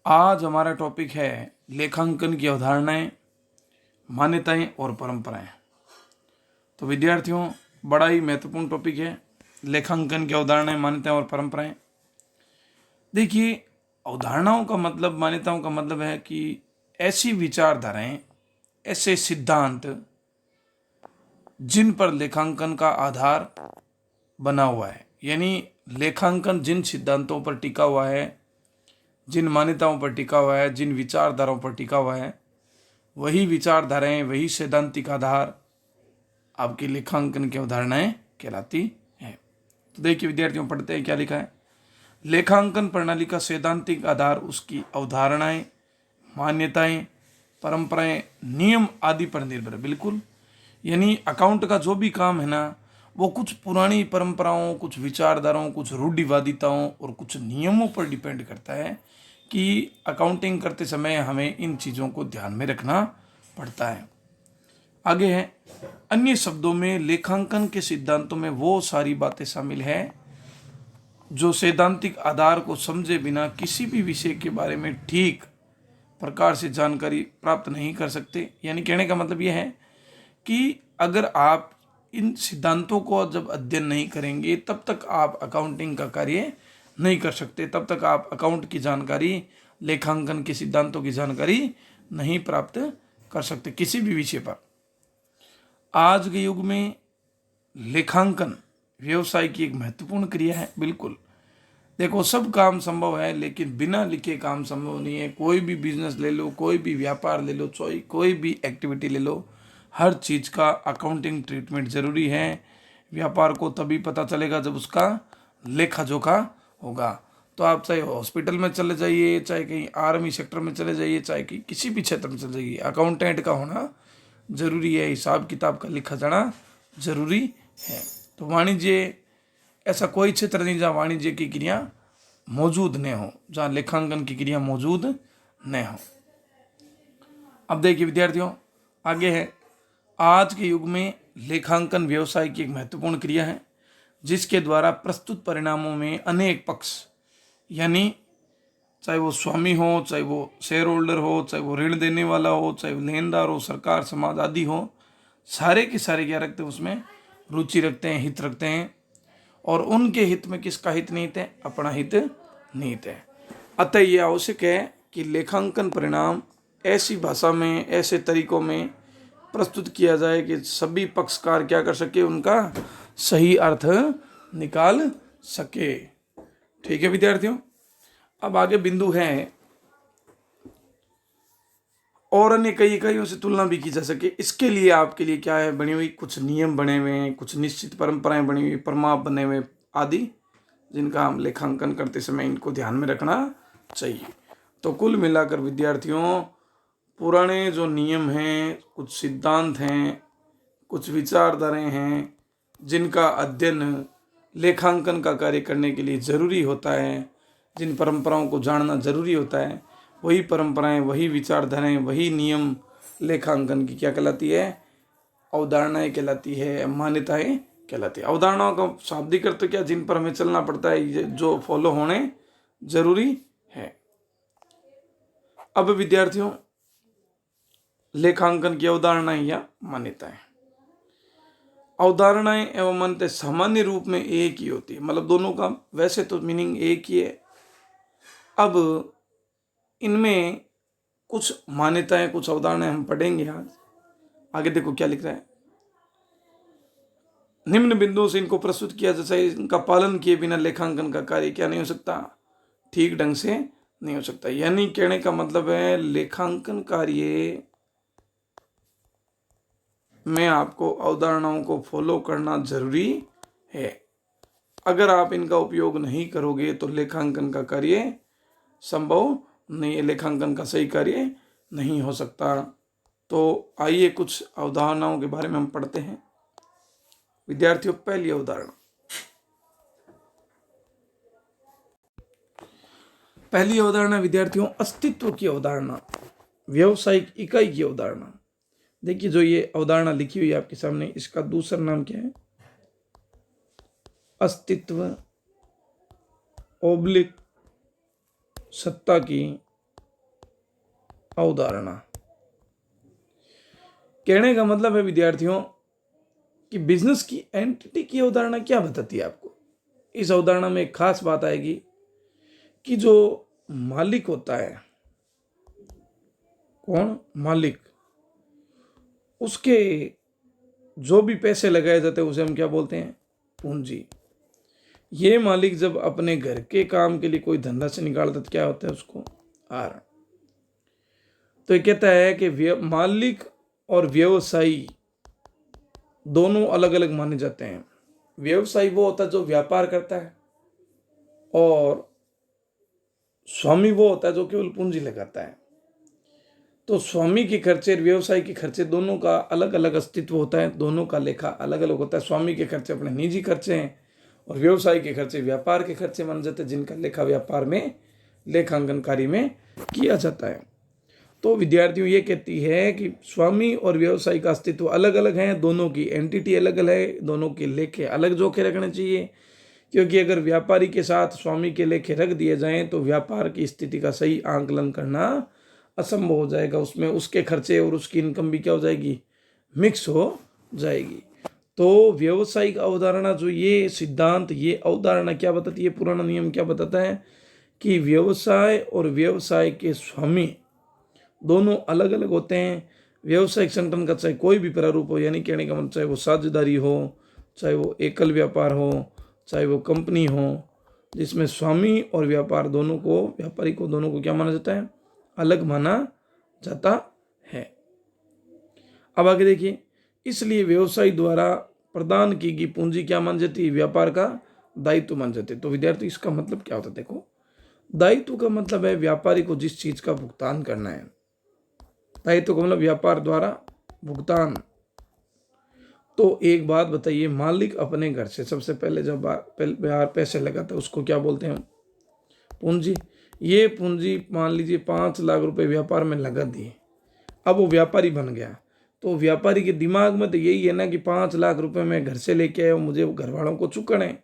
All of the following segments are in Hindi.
आज हमारा टॉपिक है लेखांकन की अवधारणाएं, मान्यताएं और परंपराएं। तो विद्यार्थियों, बड़ा ही महत्वपूर्ण टॉपिक है लेखांकन की अवधारणाएं, मान्यताएं और परंपराएं। देखिए, अवधारणाओं का मतलब, मान्यताओं का मतलब है कि ऐसी विचारधाराएं, ऐसे सिद्धांत जिन पर लेखांकन का आधार बना हुआ है। यानी लेखांकन जिन सिद्धांतों पर टिका हुआ है, जिन मान्यताओं पर टिका हुआ है, जिन विचारधाराओं पर टिका हुआ है, वही विचारधाराएं, वही सैद्धांतिक आधार आपकी लेखांकन की अवधारणाएं कहलाती है। तो देखिए विद्यार्थियों, पढ़ते हैं क्या लिखा है। लेखांकन प्रणाली का सैद्धांतिक आधार उसकी अवधारणाएं, मान्यताएं, परंपराएं, नियम आदि पर निर्भर है। बिल्कुल, यानी अकाउंट का जो भी काम है ना, वो कुछ पुरानी परंपराओं, कुछ विचारधाराओं, कुछ रूढ़िवादिताओं और कुछ नियमों पर डिपेंड करता है कि अकाउंटिंग करते समय हमें इन चीज़ों को ध्यान में रखना पड़ता है। आगे है, अन्य शब्दों में लेखांकन के सिद्धांतों में वो सारी बातें शामिल है जो सैद्धांतिक आधार को समझे बिना किसी भी विषय के बारे में ठीक प्रकार से जानकारी प्राप्त नहीं कर सकते। यानी कहने का मतलब यह है कि अगर आप इन सिद्धांतों को जब अध्ययन नहीं करेंगे तब तक आप अकाउंटिंग का कार्य नहीं कर सकते, तब तक आप अकाउंट की जानकारी, लेखांकन के सिद्धांतों की जानकारी नहीं प्राप्त कर सकते किसी भी विषय पर। आज के युग में लेखांकन व्यवसाय की एक महत्वपूर्ण क्रिया है। बिल्कुल, देखो, सब काम संभव है लेकिन बिना लिखे काम संभव नहीं है। कोई भी बिजनेस ले लो, कोई भी व्यापार ले लो, कोई भी एक्टिविटी ले लो, हर चीज़ का अकाउंटिंग ट्रीटमेंट जरूरी है। व्यापार को तभी पता चलेगा जब उसका लेखा जोखा होगा। तो आप चाहे हॉस्पिटल में चले जाइए, चाहे कहीं आर्मी सेक्टर में चले जाइए, चाहे कहीं किसी भी क्षेत्र में चले जाइए, अकाउंटेंट का होना जरूरी है, हिसाब किताब का लिखा जाना जरूरी है। तो वाणिज्य, ऐसा कोई क्षेत्र नहीं जहाँ वाणिज्य की क्रिया मौजूद न हो, जहाँ लेखांकन की क्रिया मौजूद न हो। अब देखिए विद्यार्थियों, आगे है, आज के युग में लेखांकन व्यवसाय की एक महत्वपूर्ण क्रिया है जिसके द्वारा प्रस्तुत परिणामों में अनेक पक्ष, यानी चाहे वो स्वामी हो, चाहे वो शेयर होल्डर हो, चाहे वो ऋण देने वाला हो, चाहे वो लेनदार हो, सरकार, समाज आदि हो, सारे के सारे क्या रखते हैं, उसमें रुचि रखते हैं, हित रखते हैं। और उनके हित में किसका हित निहित है? अपना हित निहित है। अतः यह आवश्यक है कि लेखांकन परिणाम ऐसी भाषा में, ऐसे तरीकों में प्रस्तुत किया जाए कि सभी पक्षकार क्या कर सके, उनका सही अर्थ निकाल सके। ठीक है विद्यार्थियों, अब आगे बिंदु है, और अन्य कई इकाइयों से तुलना भी की जा सके। इसके लिए आपके लिए क्या है, बनी हुई कुछ नियम बने हुए हैं, कुछ निश्चित परंपराएं बनी हुई, प्रमाप बने हुए आदि, जिनका हम लेखांकन करते समय इनको ध्यान में रखना चाहिए। तो कुल मिलाकर विद्यार्थियों, पुराने जो नियम हैं, कुछ सिद्धांत हैं, कुछ विचारधाराएं हैं, जिनका अध्ययन लेखांकन का कार्य करने के लिए ज़रूरी होता है, जिन परंपराओं को जानना ज़रूरी होता है, वही परंपराएं, वही विचारधाराएं, वही नियम लेखांकन की क्या कहलाती है? अवधारणाएं कहलाती है, मान्यताएं कहलाती है। अवधारणाओं का शाब्दिक अर्थ क्या? जिन पर हमें चलना पड़ता है, जो फॉलो होने जरूरी है। अब विद्यार्थियों, लेखांकन की अवधारणाएं या मान्यताएं। अवधारणाएं एवं मान्यताएं सामान्य रूप में एक ही होती है, मतलब दोनों का वैसे तो मीनिंग एक ही है। अब इनमें कुछ मान्यताएं, कुछ अवधारणाएं हम पढ़ेंगे आज। आगे देखो क्या लिख रहा है। निम्न बिंदुओं से इनको प्रस्तुत किया, जैसे इनका पालन किए बिना लेखांकन का कार्य क्या नहीं हो सकता? ठीक ढंग से नहीं हो सकता। यानी कहने का मतलब है, लेखांकन कार्य में आपको अवधारणाओं को फॉलो करना जरूरी है। अगर आप इनका उपयोग नहीं करोगे तो लेखांकन का कार्य संभव नहीं है, लेखांकन का सही कार्य नहीं हो सकता। तो आइए कुछ अवधारणाओं के बारे में हम पढ़ते हैं। विद्यार्थियों, पहली अवधारणा, विद्यार्थियों, अस्तित्व की अवधारणा, व्यवसायिक इकाई की अवधारणा। देखिए, जो ये अवधारणा लिखी हुई है आपके सामने, इसका दूसरा नाम क्या है? अस्तित्व ओब्लिक सत्ता की अवधारणा। कहने का मतलब है विद्यार्थियों कि बिजनेस की एंटिटी की अवधारणा क्या बताती है आपको। इस अवधारणा में एक खास बात आएगी कि जो मालिक होता है, कौन मालिक, उसके जो भी पैसे लगाए जाते हैं उसे हम क्या बोलते हैं, पूंजी। ये मालिक जब अपने घर के काम के लिए कोई धंधा से निकालता है तो क्या होता है, उसको आर। तो ये कहता है कि मालिक और व्यवसायी दोनों अलग अलग माने जाते हैं। व्यवसायी वो होता है जो व्यापार करता है, और स्वामी वो होता है जो केवल पूंजी लगाता है। तो स्वामी के खर्चे और व्यवसाय के खर्चे दोनों का अलग अलग अस्तित्व होता है, दोनों का लेखा अलग अलग होता है। स्वामी के खर्चे अपने निजी खर्चे हैं और व्यवसाय के खर्चे व्यापार के खर्चे माने जाते हैं, जिनका लेखा व्यापार में लेखांकन कार्य में किया जाता है। तो विद्यार्थियों ये कहती है कि स्वामी और व्यवसाय का अस्तित्व अलग अलग है, दोनों की एंटिटी अलग अलग है, दोनों के लेखे अलग जोखे रखने चाहिए। क्योंकि अगर व्यापारी के साथ स्वामी के लेखे रख दिए जाएं तो व्यापार की स्थिति का सही आंकलन करना असंभव हो जाएगा। उसमें उसके खर्चे और उसकी इनकम भी क्या हो जाएगी, मिक्स हो जाएगी। तो व्यवसायिक अवधारणा जो ये सिद्धांत, ये अवधारणा क्या बताती है, पुराना नियम क्या बताता है कि व्यवसाय और व्यवसाय के स्वामी दोनों अलग अलग होते हैं। व्यवसायिक संगठन का चाहे कोई भी प्रारूप हो, यानी कहने का मतलब चाहे वो साझेदारी हो, चाहे वो एकल व्यापार हो, चाहे वो कंपनी हो, जिसमें स्वामी और व्यापार दोनों को, व्यापारी को दोनों को क्या माना जाता है, अलग माना जाता है। अब आगे देखिए, इसलिए व्यवसाय द्वारा प्रदान की गई पूंजी क्या मान जाती है, व्यापार का दायित्व मान जाते हैं। तो विद्यार्थी इसका मतलब क्या होता है, देखो दायित्व का मतलब है व्यापारी को जिस चीज का भुगतान करना है। दायित्व का मतलब व्यापार द्वारा भुगतान। तो एक बात बताइए, मालिक अपने घर से सबसे पहले जब पैसे लगाता है उसको क्या बोलते हैं, पूंजी। ये पूंजी मान लीजिए 5 लाख रुपए व्यापार में लगा दिए, अब वो व्यापारी बन गया। तो व्यापारी के दिमाग में तो यही है ना कि 5 लाख रुपए मैं घर से लेके आया हूँ, मुझे घर वालों को चुकाना है।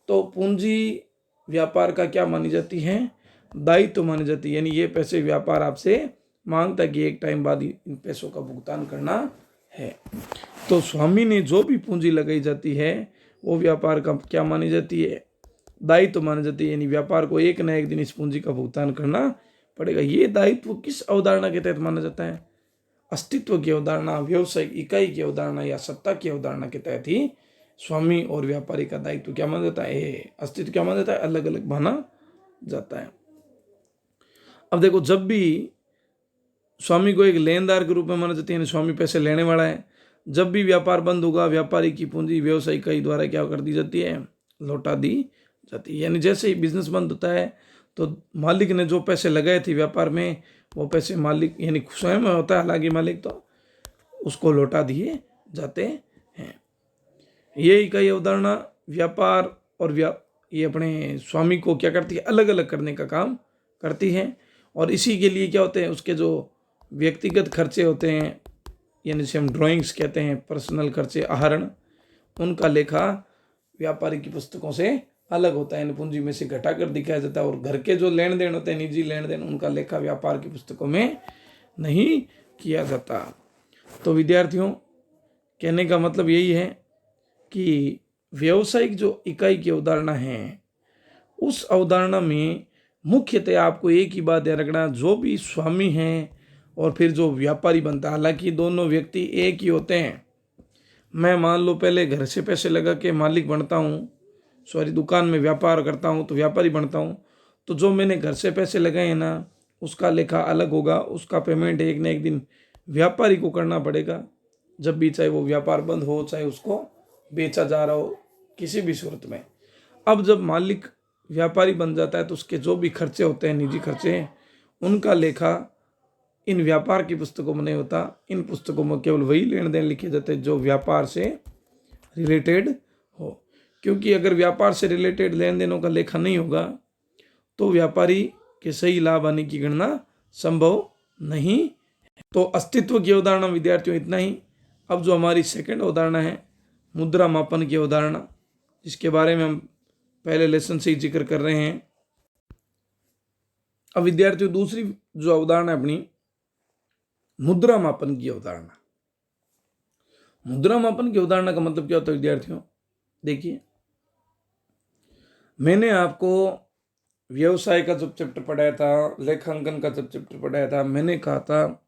तो पूंजी व्यापार का क्या मानी जाती है, दायित्व मानी जाती है। यानी ये पैसे व्यापार आपसे मांगता है कि एक टाइम बाद इन पैसों का भुगतान करना है। तो स्वामी ने जो भी पूंजी लगाई जाती है वो व्यापार का क्या मानी जाती है, दायित्व मानी जाती है। यानी व्यापार को एक न एक दिन इस पूंजी का भुगतान करना पड़ेगा। ये दायित्व किस अवधारणा के तहत माना जाता है, अस्तित्व की अवधारणा, व्यवसायिक इकाई की अवधारणा या सत्ता की अवधारणा के तहत ही स्वामी और व्यापारी का दायित्व क्या माना जाता है, अस्तित्व क्या माना जाता है, अलग अलग माना जाता है। अब देखो, जब भी स्वामी को एक लेनदार के रूप में माना जाता है, यानी स्वामी पैसे लेने वाला है, जब भी व्यापार बंद होगा व्यापारी की पूंजी व्यवसायी इकाई द्वारा क्या कर दी जाती है, लौटा दी जाती है। यानी जैसे ही बिजनेस बंद होता है तो मालिक ने जो पैसे लगाए थे व्यापार में, वो पैसे मालिक यानी स्वयं होता है, हालांकि मालिक, तो उसको लौटा दिए जाते हैं। ये इकाई अवधारणा व्यापार और ये अपने स्वामी को क्या करती है, अलग अलग करने का काम करती है। और इसी के लिए क्या होते हैं, उसके जो व्यक्तिगत खर्चे होते हैं, यानी जिसे हम ड्राइंग्स कहते हैं, पर्सनल खर्चे, आहरण, उनका लेखा व्यापारी की पुस्तकों से अलग होता है, पूंजी में से घटाकर दिखाया जाता है। और घर के जो लेन देन होते हैं, निजी लेन देन, उनका लेखा व्यापार की पुस्तकों में नहीं किया जाता। तो विद्यार्थियों, कहने का मतलब यही है कि व्यवसायिक जो इकाई की अवधारणा है, उस अवधारणा में मुख्यतः आपको एक ही बात ध्यान रखना, जो भी स्वामी हैं और फिर जो व्यापारी बनता है, हालांकि दोनों व्यक्ति एक ही होते हैं। मैं मान लो पहले घर से पैसे लगा के मालिक बनता हूँ, दुकान में व्यापार करता हूँ तो व्यापारी बनता हूँ। तो जो मैंने घर से पैसे लगाए हैं ना, उसका लेखा अलग होगा, उसका पेमेंट एक न एक दिन व्यापारी को करना पड़ेगा, जब भी, चाहे वो व्यापार बंद हो, चाहे उसको बेचा जा रहा हो, किसी भी सूरत में। अब जब मालिक व्यापारी बन जाता है तो उसके जो भी खर्चे होते हैं, निजी खर्चे, उनका लेखा इन व्यापार की पुस्तकों में नहीं होता। इन पुस्तकों में केवल वही लेन देन लिखे जाते हैं जो व्यापार से रिलेटेड हो। क्योंकि अगर व्यापार से रिलेटेड लेन देनों का लेखा नहीं होगा तो व्यापारी के सही लाभ आने की गणना संभव नहीं। तो अस्तित्व की अवधारणा विद्यार्थियों इतना ही। अब जो हमारी सेकंड अवधारणा है, मुद्रा मापन की अवधारणा, जिसके बारे में हम पहले लेसन से ही जिक्र कर रहे हैं। अब विद्यार्थियों, दूसरी जो अवधारणा है अपनी, मुद्रा मापन की अवधारणा। मुद्रा मापन की अवधारणा का मतलब क्या होता है विद्यार्थियों? देखिए, मैंने आपको व्यवसाय का जब चैप्टर पढ़ाया था, लेखांकन का जब चैप्टर पढ़ाया था, मैंने कहा था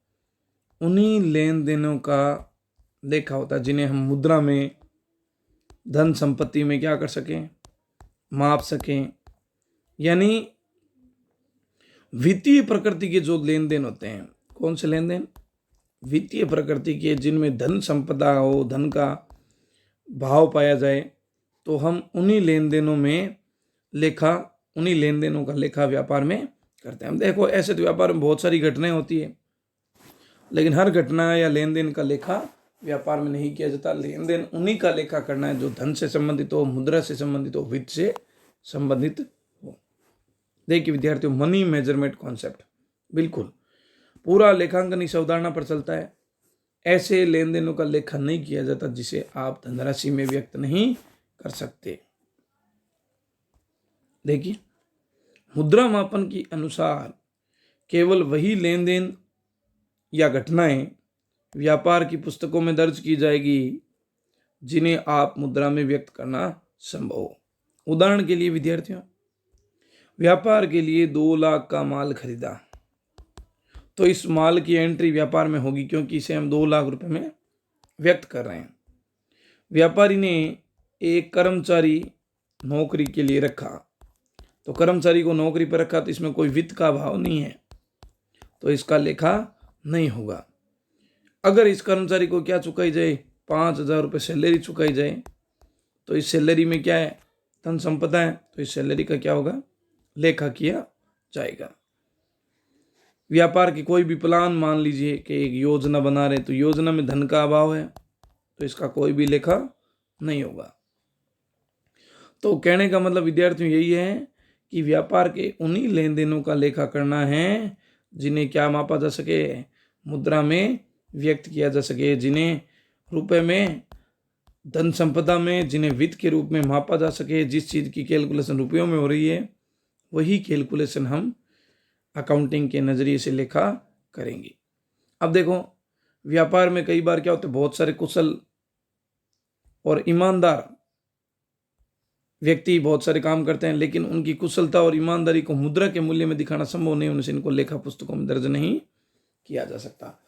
उन्हीं लेन देनों का देखा होता है जिन्हें हम मुद्रा में, धन संपत्ति में क्या कर सकें, माप सकें। यानी वित्तीय प्रकृति के जो लेन देन होते हैं, कौन से लेन देन? वित्तीय प्रकृति के, जिनमें धन संपदा हो, धन का भाव पाया जाए, तो हम उन्हीं लेन देनों में लेखा, उन्हीं लेन देनों का लेखा व्यापार में करते हैं। हम देखो, ऐसे तो व्यापार में बहुत सारी घटनाएं होती है, लेकिन हर घटना या लेन देन का लेखा व्यापार में नहीं किया जाता। लेन देन उन्हीं का लेखा करना है जो धन से संबंधित हो, मुद्रा से संबंधित हो, वित्त से संबंधित हो। देखिए विद्यार्थियों, मनी मेजरमेंट कॉन्सेप्ट, बिल्कुल पूरा लेखांकन इस अवधारणा पर चलता है। ऐसे लेन देनों का लेखा नहीं किया जाता जिसे आप धनराशि में व्यक्त नहीं कर सकते। देखिए, मुद्रा मापन के अनुसार केवल वही लेन देन या घटनाएं व्यापार की पुस्तकों में दर्ज की जाएगी जिन्हें आप मुद्रा में व्यक्त करना संभव हो। उदाहरण के लिए विद्यार्थियों, व्यापार के लिए 2 लाख का माल खरीदा, तो इस माल की एंट्री व्यापार में होगी क्योंकि इसे हम 2 लाख रुपए में व्यक्त कर रहे हैं। व्यापारी ने एक कर्मचारी नौकरी के लिए रखा, तो कर्मचारी को नौकरी पर रखा, तो इसमें कोई वित्त का भाव नहीं है, तो इसका लेखा नहीं होगा। अगर इस कर्मचारी को क्या चुकाई जाए, 5,000 रुपये सैलरी चुकाई जाए, तो इस सैलरी में क्या है, धन संपदा है, तो इस सैलरी का क्या होगा, लेखा किया जाएगा। व्यापार के कोई भी प्लान, मान लीजिए कि एक योजना बना रहे, तो योजना में धन का अभाव है, तो इसका कोई भी लेखा नहीं होगा। तो कहने का मतलब विद्यार्थियों यही है कि व्यापार के उन्हीं लेन देनों का लेखा करना है जिन्हें क्या मापा जा सके, मुद्रा में व्यक्त किया जा सके, जिन्हें रुपए में, धन संपदा में, जिन्हें वित्त के रूप में मापा जा सके। जिस चीज़ की कैलकुलेशन रुपयों में हो रही है, वही कैलकुलेशन हम अकाउंटिंग के नज़रिए से लेखा करेंगे। अब देखो, व्यापार में कई बार क्या होता है, बहुत सारे कुशल और ईमानदार व्यक्ति बहुत सारे काम करते हैं, लेकिन उनकी कुशलता और ईमानदारी को मुद्रा के मूल्य में दिखाना संभव नहीं होने से इनको लेखा पुस्तकों में दर्ज नहीं किया जा सकता।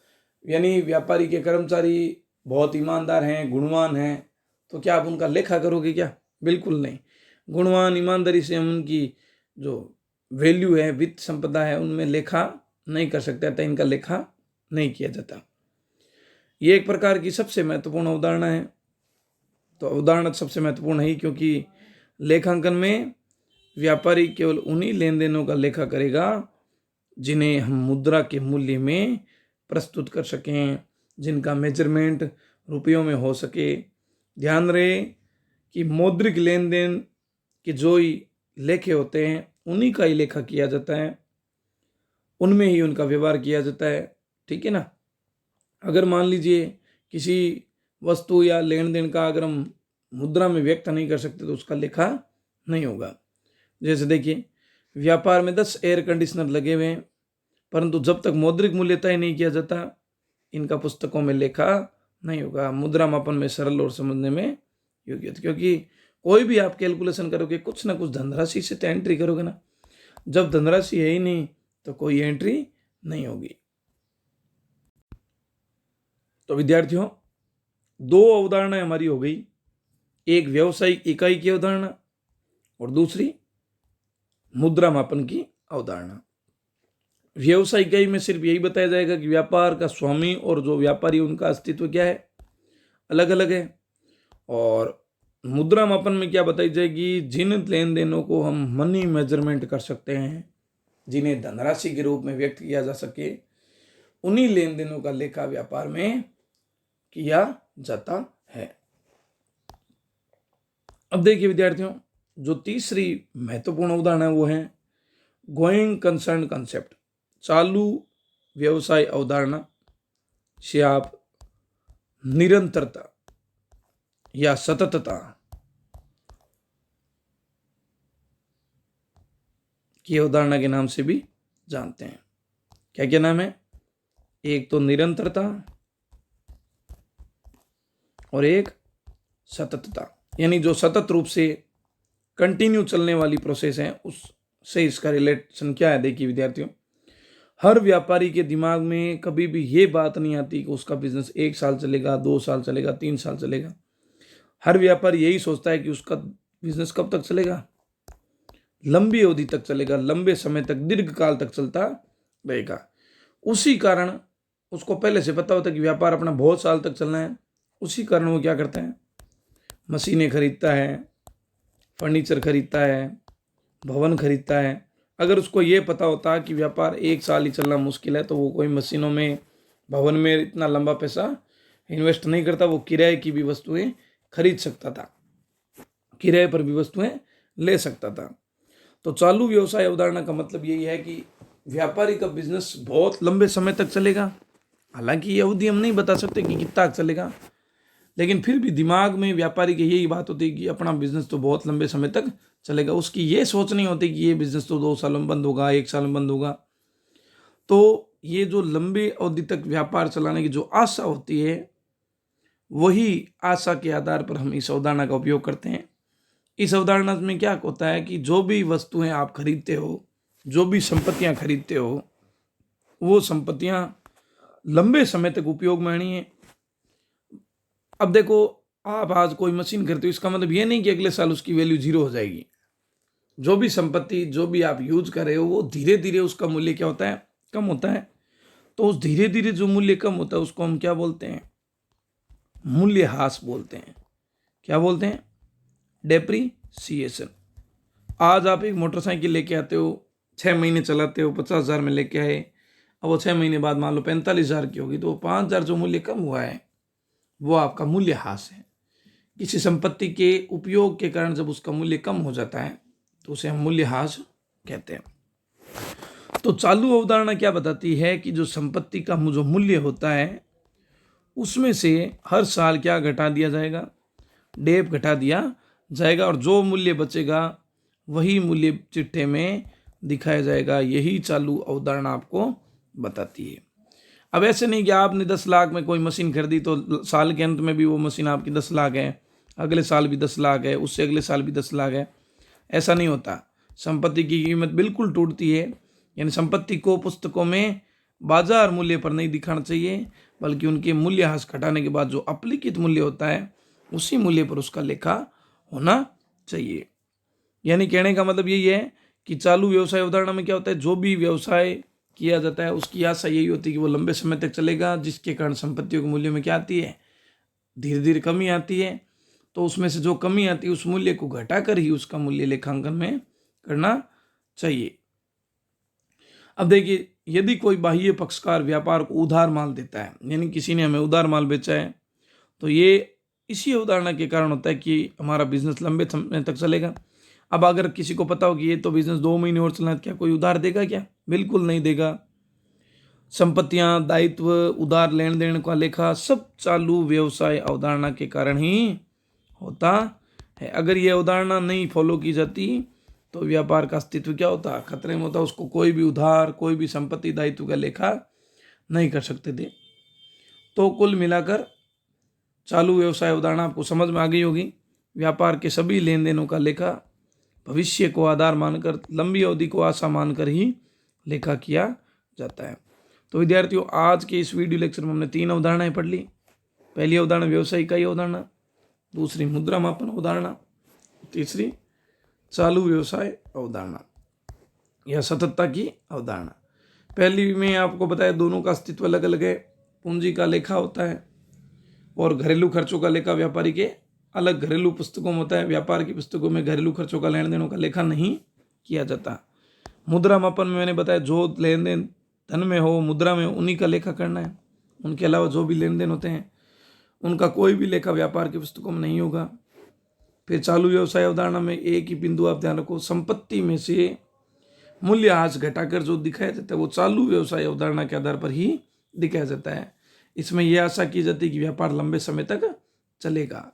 यानी व्यापारी के कर्मचारी बहुत ईमानदार हैं, गुणवान हैं, तो क्या आप उनका लेखा करोगे क्या? बिल्कुल नहीं। गुणवान, ईमानदारी से हम उनकी जो वैल्यू है, वित्त संपदा है, उनमें लेखा नहीं कर सकते, अतः इनका लेखा नहीं किया जाता। ये एक प्रकार की सबसे महत्वपूर्ण अवधारणा है। तो अवधारणा सबसे महत्वपूर्ण है क्योंकि लेखांकन में व्यापारी केवल उन्हीं लेन देनों का लेखा करेगा जिन्हें हम मुद्रा के मूल्य में प्रस्तुत कर सकें, जिनका मेजरमेंट रुपयों में हो सके। ध्यान रहे कि मौद्रिक लेन देन के जो ही लेखे होते हैं उन्हीं का ही लेखा किया जाता है, उनमें ही उनका व्यवहार किया जाता है। ठीक है ना? अगर मान लीजिए किसी वस्तु या लेन देन का अगर हम मुद्रा में व्यक्त नहीं कर सकते तो उसका लेखा नहीं होगा। जैसे देखिए, व्यापार में 10 एयर कंडीशनर लगे हुए हैं, परंतु जब तक मौद्रिक मूल्य तय नहीं किया जाता, इनका पुस्तकों में लेखा नहीं होगा। मुद्रा मापन में सरल और समझने में योग्य, क्योंकि कोई भी आप कैलकुलेशन करोगे, कुछ ना कुछ धनराशि से तो एंट्री करोगे ना। जब धनराशि है ही नहीं तो कोई एंट्री नहीं होगी। तो विद्यार्थियों, 2 अवधारणाएं हमारी हो गई, एक व्यवसायिक इकाई की अवधारणा और दूसरी मुद्रा मापन की अवधारणा। व्यवसायिक इकाई में सिर्फ यही बताया जाएगा कि व्यापार का स्वामी और जो व्यापारी उनका अस्तित्व क्या है, अलग अलग है। और मुद्रा मापन में क्या बताई जाएगी, जिन लेन देनों को हम मनी मेजरमेंट कर सकते हैं, जिन्हें धनराशि के रूप में व्यक्त किया जा सके, उन्हीं लेन देनों का लेखा व्यापार में किया जाता है। अब देखिए विद्यार्थियों, जो तीसरी महत्वपूर्ण अवधारणा है वो है गोइंग कंसर्न कॉन्सेप्ट, चालू व्यवसाय अवधारणा से आप निरंतरता या सततता की अवधारणा के नाम से भी जानते हैं। क्या क्या नाम है? एक तो निरंतरता और एक सततता, यानी जो सतत रूप से कंटिन्यू चलने वाली प्रोसेस है उससे इसका रिलेशन क्या है। देखिए विद्यार्थियों, हर व्यापारी के दिमाग में कभी भी ये बात नहीं आती कि उसका बिजनेस 1 साल चलेगा, 2 साल चलेगा, 3 साल चलेगा। हर व्यापारी यही सोचता है कि उसका बिजनेस कब तक चलेगा, लंबी अवधि तक चलेगा, लंबे समय तक, दीर्घ काल तक चलता रहेगा। उसी कारण उसको पहले से पता होता है कि व्यापार अपना बहुत साल तक चलना है। उसी कारण वो क्या करता है, मशीनें खरीदता है, फर्नीचर खरीदता है, भवन खरीदता है। अगर उसको ये पता होता कि व्यापार 1 साल ही चलना मुश्किल है तो वो कोई मशीनों में, भवन में इतना लंबा पैसा इन्वेस्ट नहीं करता। वो किराए की भी वस्तुएं खरीद सकता था, किराए पर भी वस्तुएं ले सकता था। तो चालू व्यवसाय अवधारणा का मतलब यही है कि व्यापारी का बिजनेस बहुत लंबे समय तक चलेगा। हालांकि ये अवधि हम नहीं बता सकते कि कितना चलेगा, लेकिन फिर भी दिमाग में व्यापारी की यही बात होती है कि अपना बिजनेस तो बहुत लंबे समय तक चलेगा। उसकी ये सोच नहीं होती कि ये बिजनेस तो 2 साल में बंद होगा, 1 साल में बंद होगा। तो ये जो लंबी अवधि तक व्यापार चलाने की जो आशा होती है, वही आशा के आधार पर हम इस अवधारणा का उपयोग करते हैं। इस अवधारणा में क्या होता है कि जो भी वस्तुएं आप खरीदते हो, जो भी संपत्तियां खरीदते हो, वो संपत्तियां लंबे समय तक उपयोग में आनी है। अब देखो, आप आज कोई मशीन खरीदते हो, इसका मतलब ये नहीं कि अगले साल उसकी वैल्यू 0 हो जाएगी। जो भी संपत्ति, जो भी आप यूज कर रहे हो, वो धीरे धीरे उसका मूल्य क्या होता है, कम होता है। तो उस धीरे धीरे जो मूल्य कम होता है उसको हम क्या बोलते हैं, मूल्यह्रास बोलते हैं। क्या बोलते हैं, डेप्रीसिएशन। आज आप एक मोटरसाइकिल लेके आते हो, 6 महीने चलाते हो, 50,000 में लेके आए। अब वो 6 महीने बाद मान लो 45,000 की होगी, तो 5,000 जो मूल्य कम हुआ है वो आपका मूल्यह्रास है। किसी संपत्ति के उपयोग के कारण जब उसका मूल्य कम हो जाता है तो उसे हम मूल्यह्रास कहते हैं। तो चालू अवधारणा क्या बताती है कि जो संपत्ति का जो मूल्य होता है उसमें से हर साल क्या घटा दिया जाएगा, डेप घटा दिया जाएगा, और जो मूल्य बचेगा वही मूल्य चिट्ठे में दिखाया जाएगा। यही चालू अवधारणा आपको बताती है। अब ऐसे नहीं कि आपने 10 लाख में कोई मशीन खरीदी तो साल के अंत में भी वो मशीन आपकी 10 लाख है, अगले साल भी 10 लाख है, उससे अगले साल भी 10 लाख है। ऐसा नहीं होता। संपत्ति की कीमत बिल्कुल टूटती है। यानी संपत्ति को पुस्तकों में बाजार मूल्य पर नहीं दिखाना चाहिए, बल्कि उनके मूल्यह्रास घटाने के बाद जो अपेक्षित मूल्य होता है उसी मूल्य पर उसका लेखा होना चाहिए। यानी कहने का मतलब यही है कि चालू व्यवसाय अवधारणा में क्या होता है, जो भी व्यवसाय किया जाता है उसकी आशा यही होती है कि वो लंबे समय तक चलेगा, जिसके कारण संपत्तियों के मूल्य में क्या आती है, धीरे धीरे कमी आती है। तो उसमें से जो कमी आती है उस मूल्य को घटाकर ही उसका मूल्य लेखांकन में करना चाहिए। अब देखिए, यदि कोई बाह्य पक्षकार व्यापार को उधार माल देता है, यानी किसी ने हमें उधार माल बेचा है, तो ये इसी अवधारणा के कारण होता है कि हमारा बिजनेस लंबे समय तक चलेगा। अब अगर किसी को पता हो कि ये तो बिजनेस 2 महीने और चलना है, क्या कोई उधार देगा क्या, बिल्कुल नहीं देगा। संपत्तियां, दायित्व, उधार लेन देन का लेखा सब चालू व्यवसाय अवधारणा के कारण ही होता है। अगर ये अवधारणा नहीं फॉलो की जाती तो व्यापार का अस्तित्व क्या होता, खतरे में होता। उसको कोई भी उधार, कोई भी संपत्ति दायित्व का लेखा नहीं कर सकते थे। तो कुल मिलाकर चालू व्यवसाय अवधारणा आपको समझ में आ गई होगी। व्यापार के सभी लेन देनों का लेखा भविष्य को आधार मानकर, लंबी अवधि को आशा मानकर ही लेखा किया जाता है। तो विद्यार्थियों, आज के इस वीडियो लेक्चर में हमने 3 अवधारणाएं पढ़ ली। पहली अवधारणा व्यवसाय इकाई अवधारणा, दूसरी मुद्रा मापन अवधारणा, तीसरी चालू व्यवसाय अवधारणा या सततता की अवधारणा। पहली में आपको बताया दोनों का अस्तित्व अलग अलग है। पूंजी का लेखा होता है और घरेलू खर्चों का लेखा व्यापारी के अलग घरेलू पुस्तकों में होता है। व्यापार की पुस्तकों में घरेलू खर्चों का लेन देनों का लेखा नहीं किया जाता। मुद्रा मापन में मैंने बताया जो लेन देन धन में हो, मुद्रा में, उन्हीं का लेखा करना है। उनके अलावा जो भी लेन देन होते हैं उनका कोई भी लेखा व्यापार की पुस्तकों में नहीं होगा। फिर चालू व्यवसाय अवधारणा में एक ही बिंदु आप ध्यान रखो, संपत्ति में से मूल्यह्रास घटाकर जो दिखाया जाता है वो चालू व्यवसाय अवधारणा के आधार पर ही दिखाया जाता है। इसमें यह आशा की जाती है कि व्यापार लंबे समय तक चलेगा।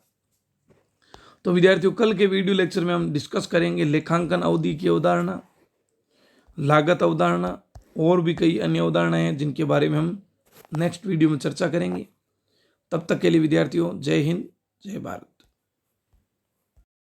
तो विद्यार्थियों, कल के वीडियो लेक्चर में हम डिस्कस करेंगे लेखांकन अवधि की अवधारणा, लागत अवधारणा और भी कई अन्य अवधारणाएं हैं जिनके बारे में हम नेक्स्ट वीडियो में चर्चा करेंगे। तब तक के लिए विद्यार्थियों, जय हिंद, जय भारत।